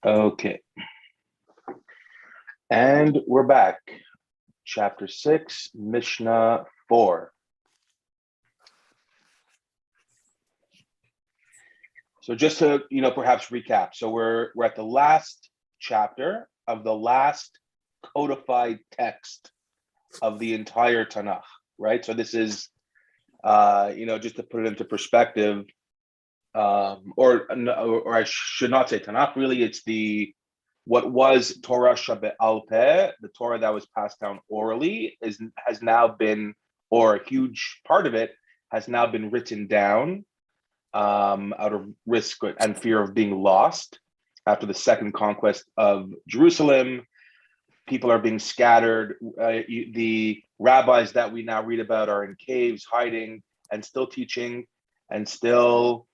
Okay, and we're back. Chapter 6, Mishnah 4. So just to, perhaps recap. So we're at the last chapter of the last codified text of the entire Tanakh, right? So this is, just to put it into perspective, or I should not say Tanakh. Really, it's what was Torah Shebe'al Peh, the Torah that was passed down orally, has now been, or a huge part of it has now been written down out of risk and fear of being lost after the second conquest of Jerusalem. People are being scattered. The rabbis that we now read about are in caves, hiding, and still teaching, and still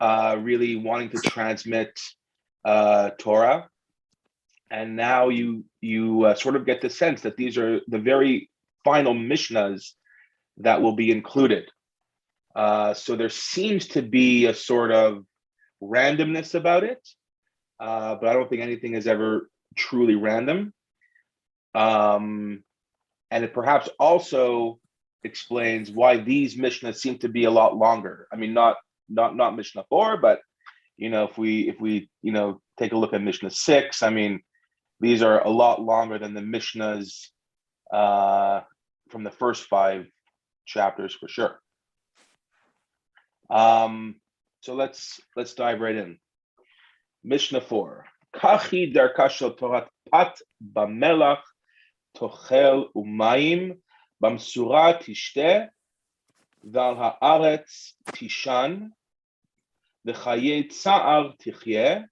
really wanting to transmit Torah. And now you sort of get the sense that these are the very final Mishnahs that will be included. So there seems to be a sort of randomness about it, but I don't think anything is ever truly random. And it perhaps also explains why these Mishnahs seem to be a lot longer. I mean, not Mishnah 4, but if we take a look at Mishnah 6, I mean, these are a lot longer than the Mishnahs from the first 5 chapters for sure. So let's dive right in. Mishnah 4. Kachi darka shel Torat pat bamelach tochel umayim bamsura tishteh v'al haaretz tishan v'chayei tza'ar tichyeh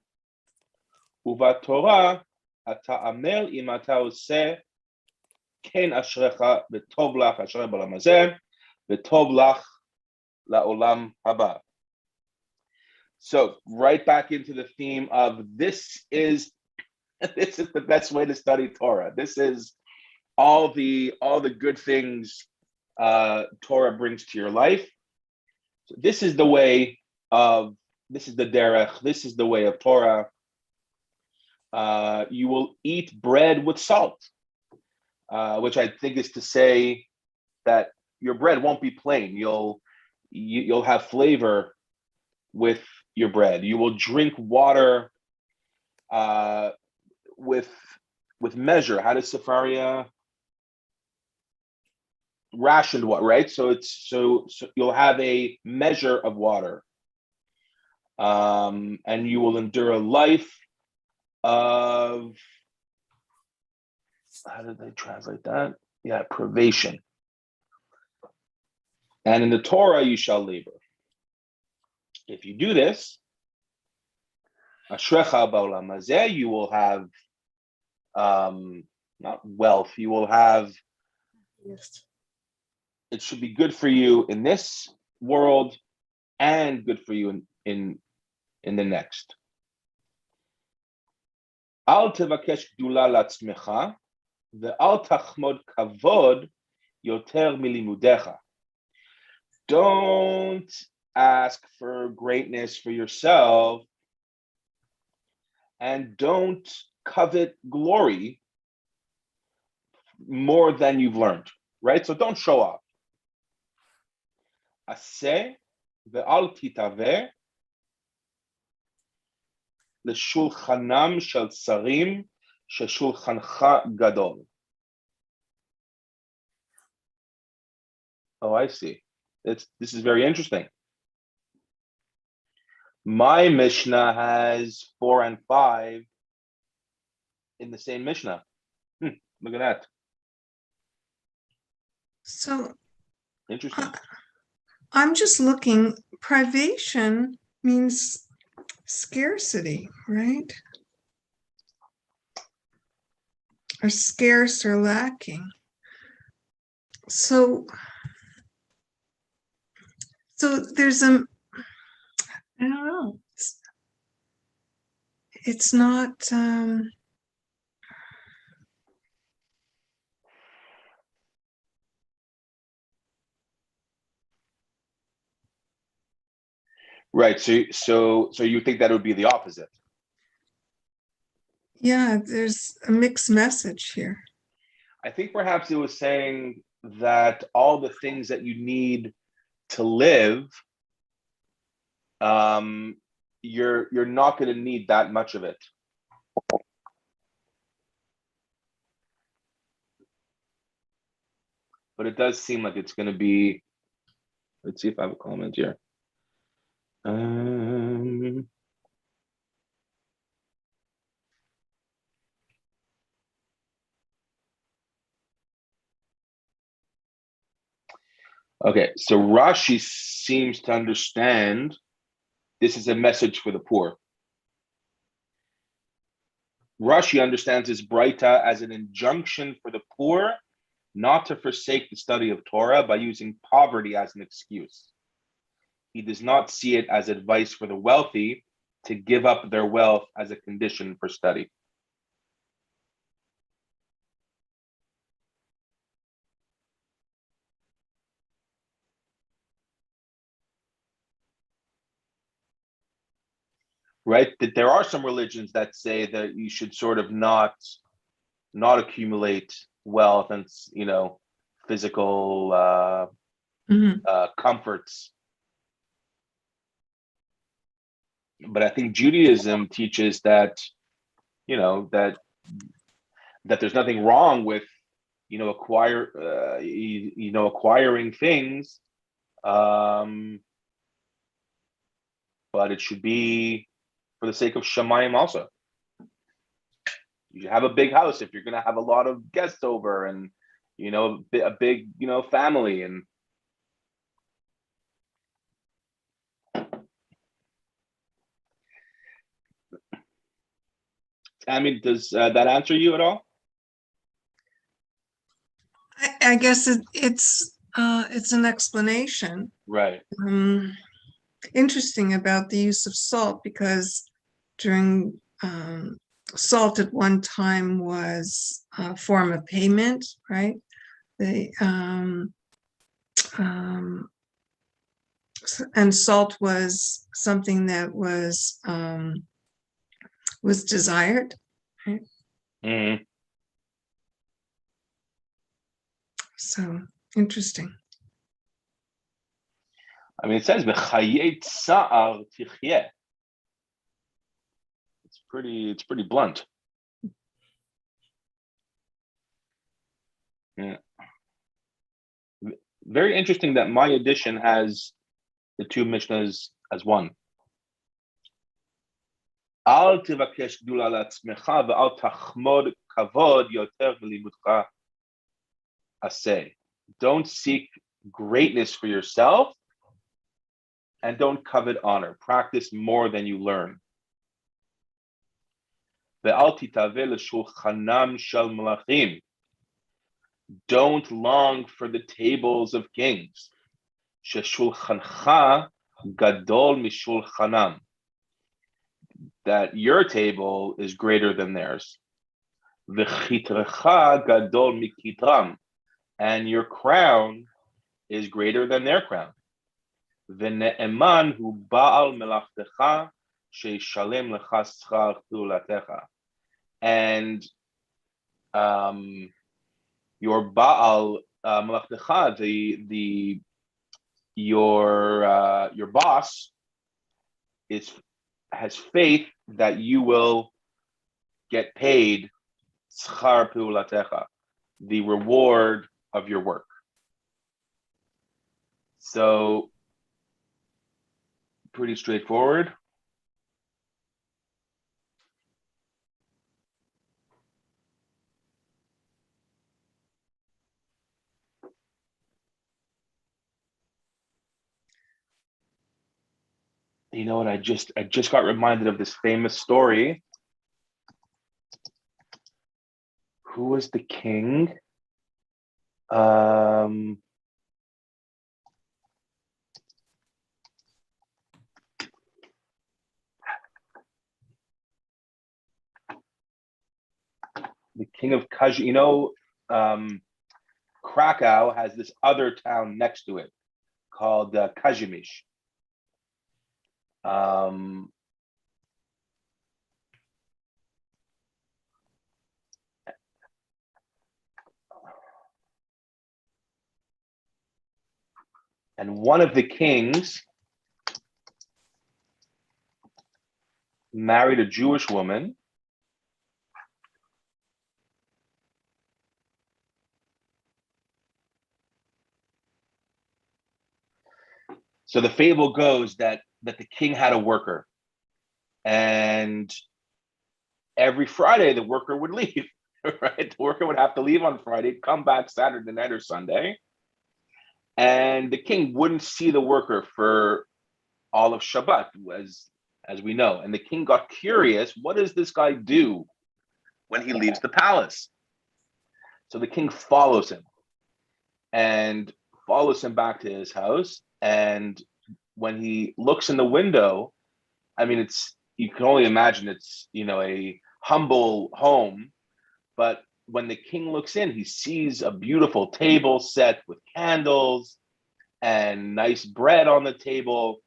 uvatorah ata'amel im ata oseh ken ashrecha v'tov lach asher b'olam hazeh v'tov lach la'olam haba. So right back into the theme of this is the best way to study Torah. This is all the good things Torah brings to your life. So this is the derech. This is the way of Torah. You will eat bread with salt, which I think is to say that your bread won't be plain. You'll have flavor with your bread. You will drink water with measure. How does Sefaria rationed water, right? So you'll have a measure of water, and you will endure a life of, how did they translate that? Yeah, privation. And in the Torah you shall labor. If you do this, ashrecha ba'olam hazeh, you will have not wealth, you will have, yes, it should be good for you in this world and good for you in the next. Al tevakesh gdula latzmecha ve'al tachmod kavod yoter milimudecha. Don't ask for greatness for yourself, and don't covet glory more than you've learned, right? So don't show off. Aseh ve'al titaveh l'shulchanam shel tsarim sheshulchancha gadol. Oh, I see. This is very interesting. My Mishnah has 4 and 5 in the same Mishnah. Look at that. So interesting. I'm just looking. Privation means scarcity, right? Or scarce or lacking. So there's I don't know. It's not right. So you think that would be the opposite? Yeah, there's a mixed message here. I think perhaps it was saying that all the things that you need to live, um, you're not going to need that much of it. But it does seem like it's going to be. Let's see if I have a comment here. Okay, so Rashi seems to understand this is a message for the poor. Rashi understands this Braita as an injunction for the poor not to forsake the study of Torah by using poverty as an excuse. He does not see it as advice for the wealthy to give up their wealth as a condition for study. Right? That there are some religions that say that you should sort of not accumulate wealth and physical comforts. But I think Judaism teaches that that there's nothing wrong with acquiring things, but it should be for the sake of Shemayim also. You should have a big house if you're going to have a lot of guests over, and a big family. And I mean, does that answer you at all? I guess it's an explanation. Right. Interesting about the use of salt, because during salt at one time was a form of payment, right? And salt was something that was desired, right? Mm-hmm. So interesting. I mean, it says "B'chayei tsa'ar tichyeh." It's pretty blunt. Yeah. Very interesting that my edition has the two Mishnahs as one. Al tivakesh gdula latzmecha ve'al tachmod kavod yoter v'limudcha aseh. Don't seek greatness for yourself, and don't covet honor. Practice more than you learn. Ve'al titaveh l'shulchanam shel malachim. Don't long for the tables of kings. Sheshulchancha gadol mishulchanam. That your table is greater than theirs. V'chitrecha gadol mikitram. And your crown is greater than their crown. V'ne'eman hu ba'al melachtecha sheishalem lecha schar p'ulatecha. And your Baal melachtecha, your boss has faith that you will get paid schar p'ulatecha, the reward of your work. So pretty straightforward. You know what? I just got reminded of this famous story. Who was the king? The king of Kaj. Krakow has this other town next to it called Kazimierz. And one of the kings married a Jewish woman. So the fable goes that the king had a worker, and every Friday the worker would leave, right? The worker would have to leave on Friday, come back Saturday night or Sunday, and the king wouldn't see the worker for all of Shabbat, as we know. And the king got curious, what does this guy do when he leaves the palace? So the king follows him back to his house. And when he looks in the window, I mean, you can only imagine it's, a humble home. But when the king looks in, he sees a beautiful table set with candles and nice bread on the table.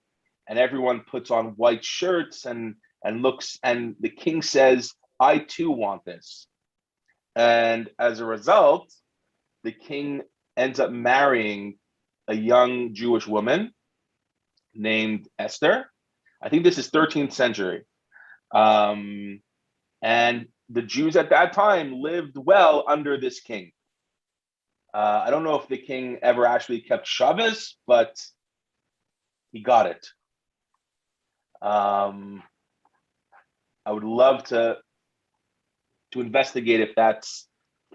And everyone puts on white shirts and looks, and the king says, I too want this. And as a result, the king ends up marrying a young Jewish woman named Esther. I think this is 13th century. And the Jews at that time lived well under this king. I don't know if the king ever actually kept Shabbos, but he got it. I would love to investigate if that's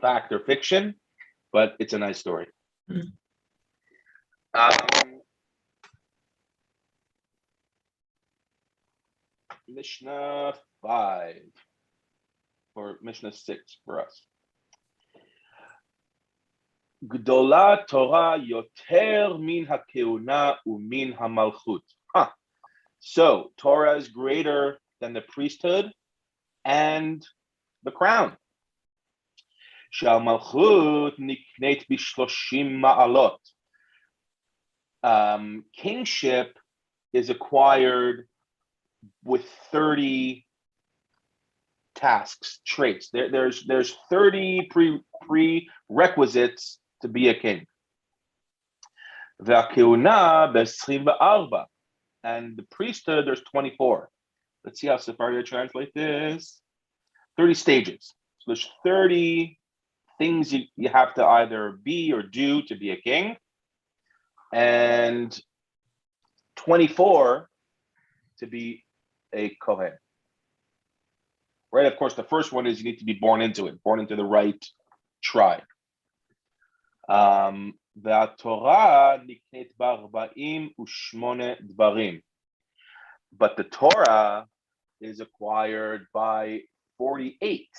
fact or fiction, but it's a nice story. Mm. Mishnah 5 or Mishnah 6 for us. Gdola Torah yoter min hakeuna umin hamalchut. So Torah is greater than the priesthood and the crown. Shal malchut nikneit bishloshim ma'alot. Kingship is acquired with 30 tasks, traits. There's 30 prerequisites to be a king. V'hakeuna b'24, and the priesthood there's 24. Let's see how Sephardi translate this. 30 stages. So there's 30 things you have to either be or do to be a king, and 24 to be a kohen. Right? Of course, the first one is you need to be born into the right tribe. והתורה נקנית ב-48 דברים. But the Torah is acquired by 48.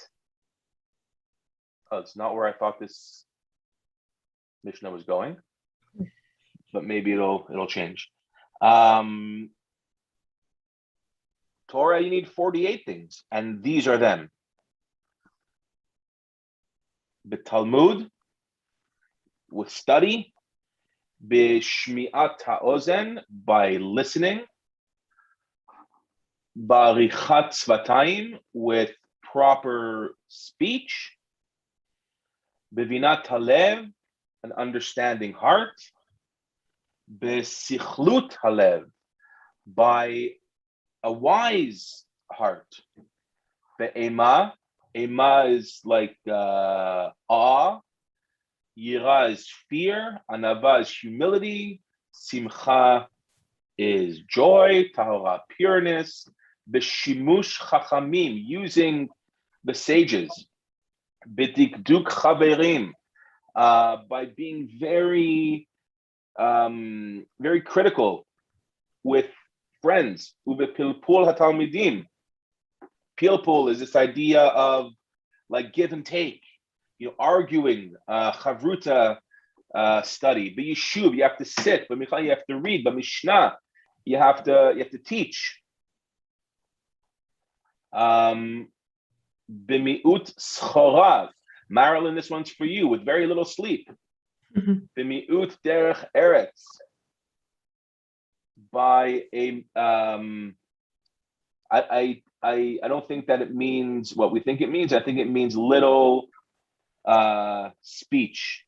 Oh, it's not where I thought this Mishnah was going, but maybe it'll change. Torah, you need 48 things, and these are them. The Talmud, with study, b'shmi'at ha'ozen, by listening, ba'arichat tzvatayim, with proper speech, b'vinat halev, an understanding heart, b'sichlut halev, by a wise heart, be'ema, ema is like awe, yira is fear, anava is humility, simcha is joy, tahora pureness, b'shimush chachamim, using the sages, b'dikduk chaverim, by being very, very critical with friends. Ubepilpul hatalmidim. Pilpul is this idea of like give and take, arguing, chavruta study. B'yishuv, you have to sit. B'michal, you have to read. B'mishnah, you have to teach. B'miut schorav. Marilyn, this one's for you, with very little sleep. B'miut derech eretz. By a I don't think that it means what we think it means. I think it means little speech.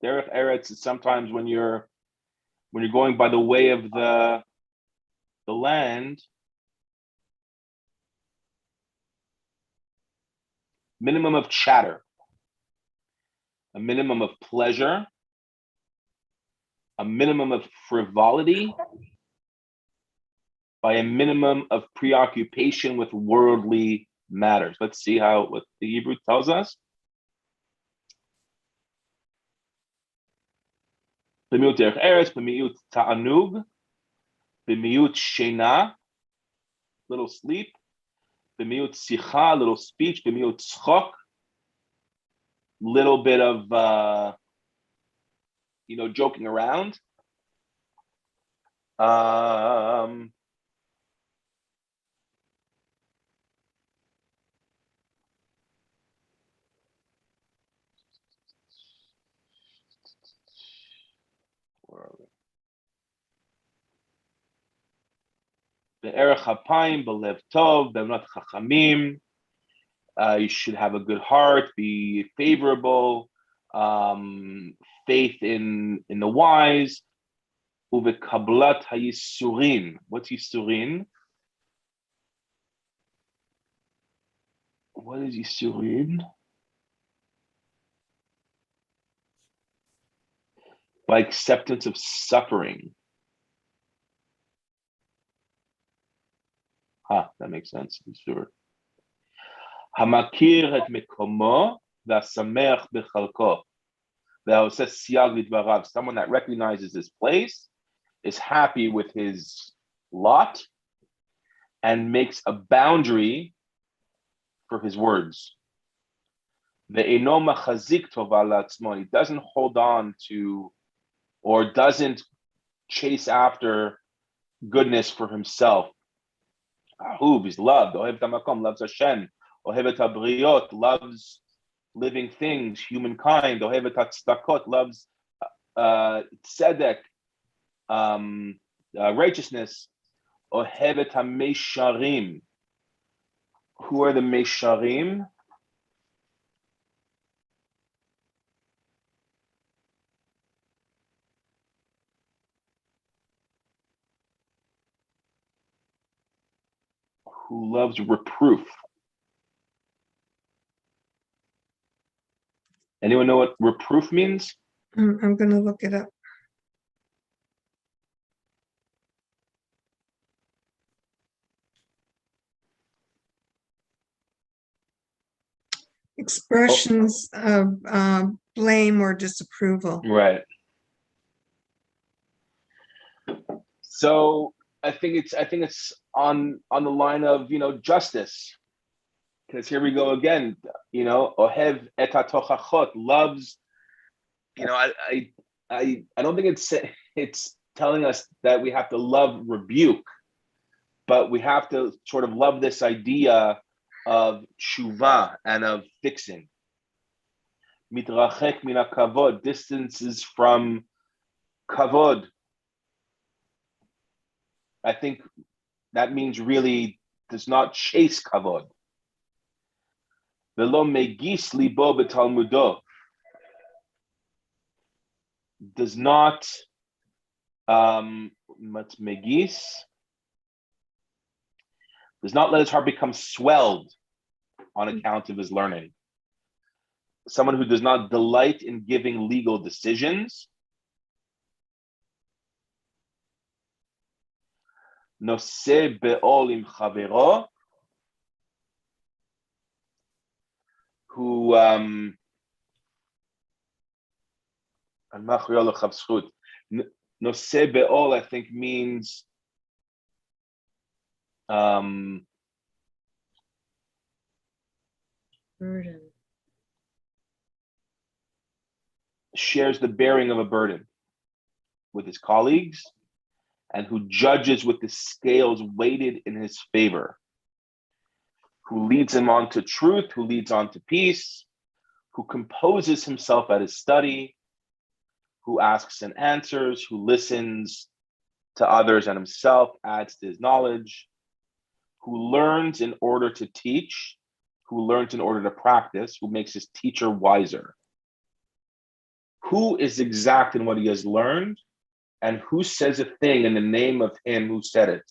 Derech eretz is sometimes when you're when you're going by the way of the land, minimum of chatter, a minimum of pleasure, a minimum of frivolity, by a minimum of preoccupation with worldly matters. Let's see what the Hebrew tells us. B'miut derech eretz, b'miut ta'anug, b'miut shena, little sleep, b'miut sicha, little speech, b'miut tzchok, little bit of joking around. Be'erech hapayim, belev tov, be'emnat chachamim. You should have a good heart, be favorable, faith in the wise. Uvekablat hayisurin. What's yisurin? What is yisurin? By acceptance of suffering. That makes sense. Sure. Hamakir et mekomo v'asamech b'chalko. Someone that recognizes his place, is happy with his lot, and makes a boundary for his words. Ve'eno machazik tova la'atzmo. He doesn't hold on to, or doesn't chase after goodness for himself. Ahuv, he's loved. Ohev tamakom, loves Hashem. Ohev et habriot, loves living things, humankind. Ohev et hatzedakot, loves tzedek, righteousness. Ohev et hamesharim. Who are the mesharim? Who loves reproof. Anyone know what reproof means? I'm going to look it up. Expressions of blame or disapproval. Right. So I think it's on the line of justice, because here we go again. Ohev et hatochachot, loves. I don't think it's telling us that we have to love rebuke, but we have to sort of love this idea of tshuva and of fixing. Mitrachek min hakavod, distances from kavod. I think that means really does not chase kavod. Velo megis libo b'talmudo, does not megis, does not let his heart become swelled on account of his learning. Someone who does not delight in giving legal decisions. Noseh be'ol im chavero, who Noseh be'ol, I think, means Burden. Shares the bearing of a burden with his colleagues, and who judges with the scales weighted in his favor, who leads him on to truth, who leads on to peace, who composes himself at his study, who asks and answers, who listens to others and himself adds to his knowledge, who learns in order to teach, who learns in order to practice, who makes his teacher wiser. Who is exact in what he has learned, and who says a thing in the name of him who said it.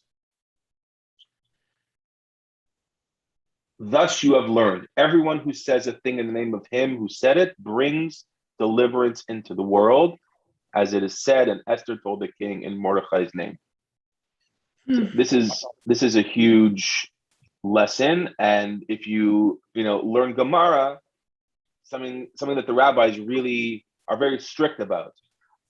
Thus you have learned, everyone who says a thing in the name of him who said it brings deliverance into the world, as it is said, and Esther told the king in Mordechai's name. So this is a huge lesson, and if you learn Gemara, something that the rabbis really are very strict about.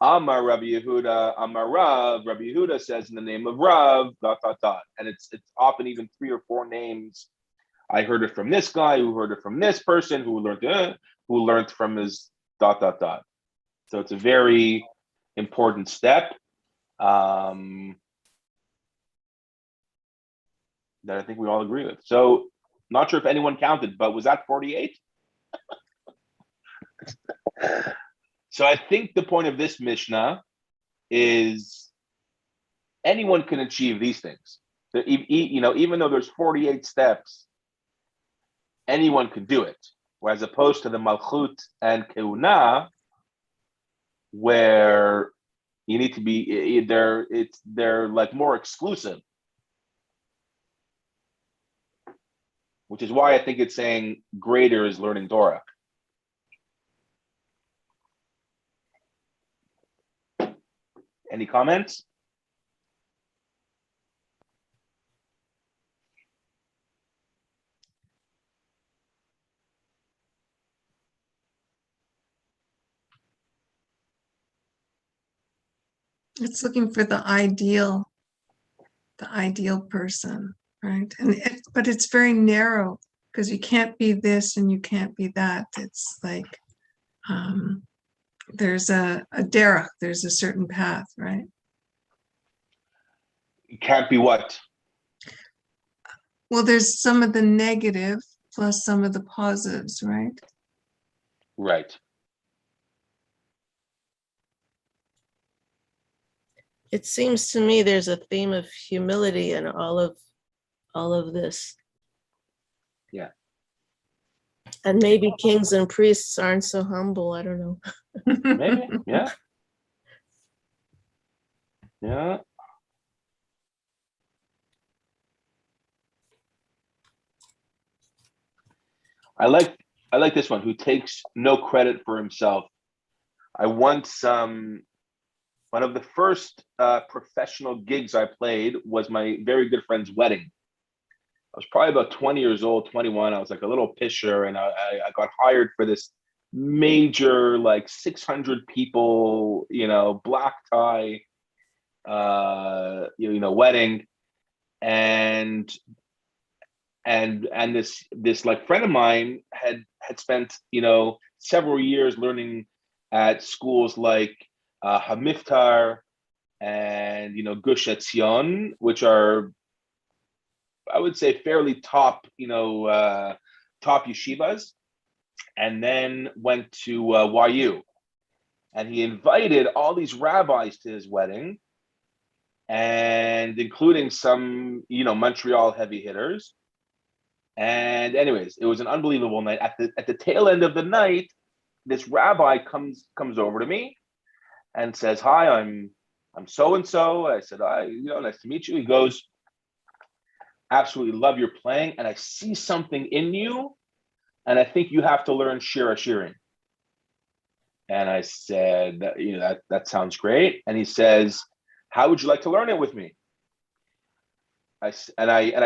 Amar Rabbi Yehuda, Amar Rav. Rabbi Yehuda says in the name of Rav, ... and it's often even 3 or 4 names. I heard it from this guy, who heard it from this person, who learned from his ... So it's a very important step that I think we all agree with. So, not sure if anyone counted, but was that 48? So I think the point of this Mishnah is anyone can achieve these things. Even though there's 48 steps, anyone could do it. Whereas opposed to the Malchut and Keuna, where you need to be, they're like more exclusive. Which is why I think it's saying greater is learning Torah. Any comments? It's looking for the ideal person, right? But it's very narrow because you can't be this and you can't be that. It's like there's a derech, there's a certain path, right? It can't be what? Well, there's some of the negative plus some of the positives, right? Right. It seems to me there's a theme of humility in all of this. Yeah. And maybe kings and priests aren't so humble. I don't know. Maybe. Yeah. Yeah. I like this one, who takes no credit for himself. I once one of the first professional gigs I played was my very good friend's wedding. I was probably about 20 years old, 21. I was like a little pisher, and I got hired for this major, like 600 people, black tie, wedding, and this like friend of mine had spent several years learning at schools like Hamiftar and Gush Etzion, which are, I would say, fairly top top yeshivas, and then went to YU, and he invited all these rabbis to his wedding, and including some Montreal heavy hitters. And anyways, it was an unbelievable night. At the tail end of the night, this rabbi comes over to me and says, "Hi, I'm so and so." I said, "Hi, nice to meet you." He goes, "Absolutely love your playing, and I see something in you, and I think you have to learn Shir Hashirim." And I said, that sounds great. And he says, "How would you like to learn it with me?" I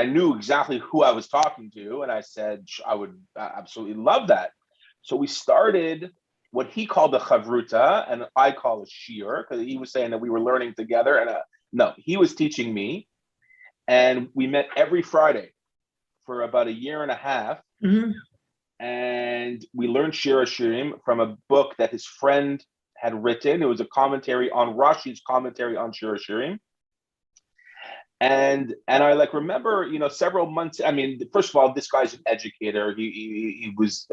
knew exactly who I was talking to, and I said I would absolutely love that. So we started what he called a chavruta, and I call a shir, because he was saying that we were learning together, and no, he was teaching me, and we met every Friday for about a year and a half, and we learned Shir Hashirim from a book that his friend had written. It was a commentary on Rashi's commentary on Shir Hashirim. And I remember, several months. I mean, first of all, this guy's an educator. He was,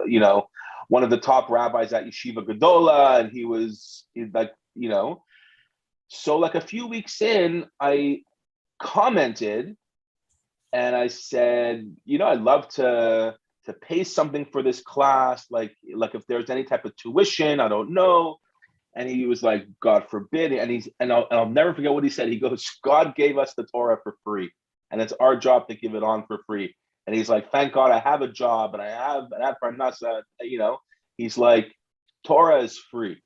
one of the top rabbis at Yeshiva Gedola, and he was so like a few weeks in, I commented and I said, I'd love to pay something for this class, like if there's any type of tuition, I don't know. And he was like, God forbid. And I'll never forget what he said. He goes, God gave us the Torah for free, and it's our job to give it on for free. And he's like, thank God I have a job and I have parnasa. He's like, Torah is free.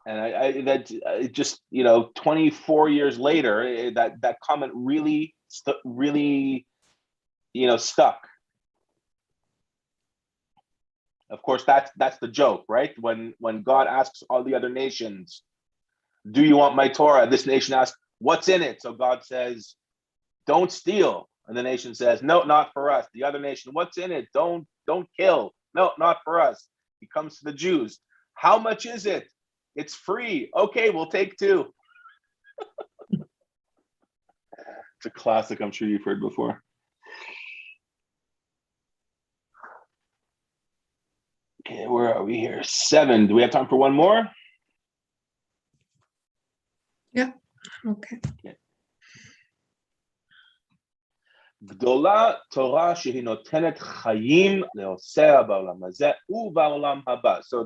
And it just 24 years later, that comment really stuck. Of course, that's the joke, right? When God asks all the other nations, do you want my Torah? This nation asks, what's in it? So God says, don't steal. And the nation says, no, not for us. The other nation, what's in it? Don't kill. No, not for us. He comes to the Jews. How much is it? It's free. Okay, we'll take 2. It's a classic I'm sure you've heard before. Okay, where are we here? 7. Do we have time for one more? Yeah. Okay. גדולה תורה שהיא נותנת חיים לעושיה בעולם הזה ובעולם הבא. So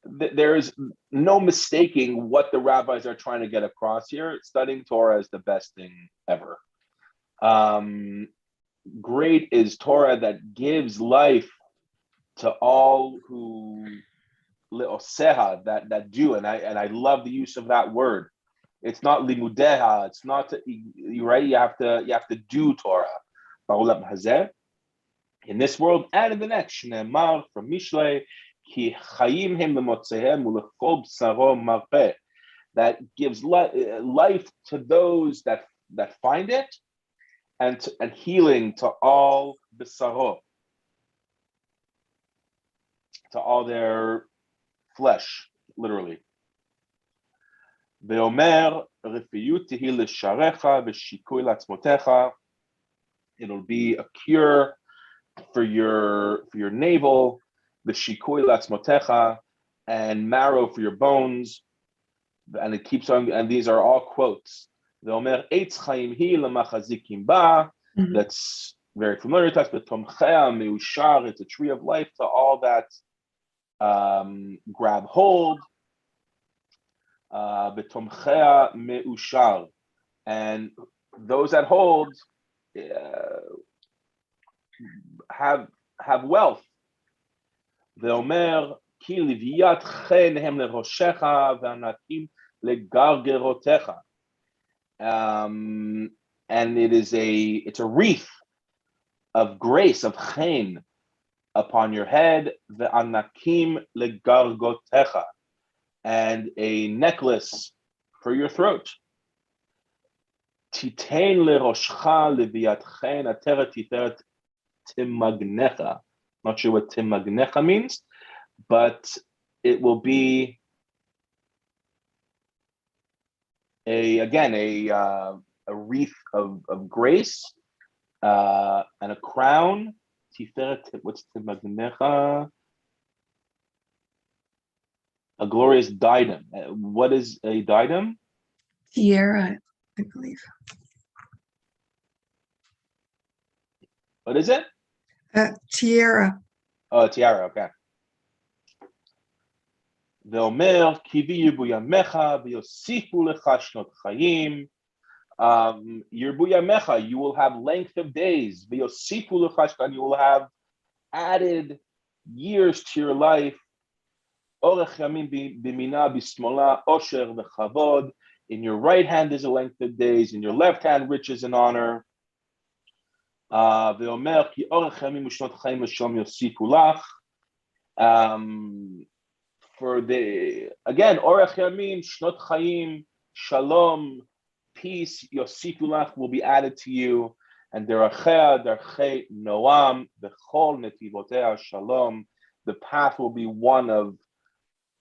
there is no mistaking what the rabbis are trying to get across here. Studying Torah is the best thing ever. Great is Torah that gives life to all who leoseha, that do, and I love the use of that word. It's not limudeha. It's not right. You have to do Torah. In this world and in the next. Shneimar from Mishlei, ki chayim hem lemotzehem ulechol b'saro marpeh. That gives life to those that find it, and healing to all b'saro, to all their flesh, literally. Ve'omer refiyut tihi l'sharecha v'shikui latzmotecha. It'll be a cure for your navel, v'shikui latzmotecha, and marrow for your bones. And it keeps on, and these are all quotes. Ve'omer eitz chaim hi l'machazikim ba. That's very familiar to us, but tomchea meushar, it's a tree of life to all that grab hold. Betomchea meushar, and those that hold have wealth. Ve'omer ki liviyat chen hem leroshecha ve'anakim legargerotecha. And it's a wreath of grace, of chen, upon your head, ve'anakim legargotecha, and a necklace for your throat. Titein leroshcha leviat chen ateret titeret timagnecha. Not sure what timagnecha means, but it will be a wreath of grace and a crown. Tiferet, what's timagnecha? A glorious diadem. What is a diadem? Tiara, I believe. What is it? Tiara. Oh, tiara, okay. ואומר, כי וירבו ימיך ויוסיפו לך שנות חיים. ירבו ימיך, you will have length of days. ויוסיפו לך שנות, you will have added years to your life. אורך ימים בימינה בשמאלה, עושר וכבוד. In your right hand is a length of days, in your left hand riches and honor. ואומר, כי אורך ימים ושנות חיים ושלום יוסיפו לך. For the, again, orach yamin, shnot chayim, shalom, peace, yosifu lach will be added to you, and derachea, darchei noam, bechol netivotea shalom, the path will be one of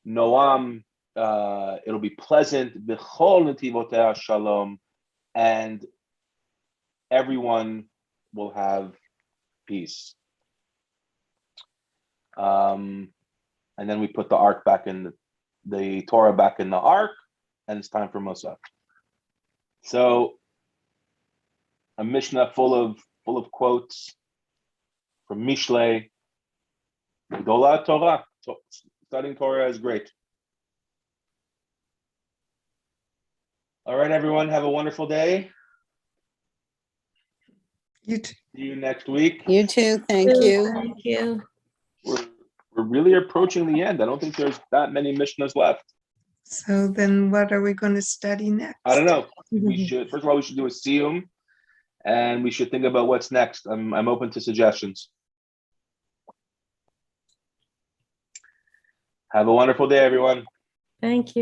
noam, it'll be pleasant, bechol netivotea shalom, and everyone will have peace. And then we put the ark back in the Torah back in the ark, and it's time for Musaf. So a Mishnah full of quotes from Mishlei. Dola Torah. Studying Torah is great. All right, everyone, have a wonderful day. You too. See you next week. You too. Thank you. Thank you. We're really approaching the end. I don't think there's that many Mishnahs left. So then what are we going to study next? I don't know. We should, first of all, we should do a siyum, and we should think about what's next. I'm open to suggestions. Have a wonderful day, everyone. Thank you.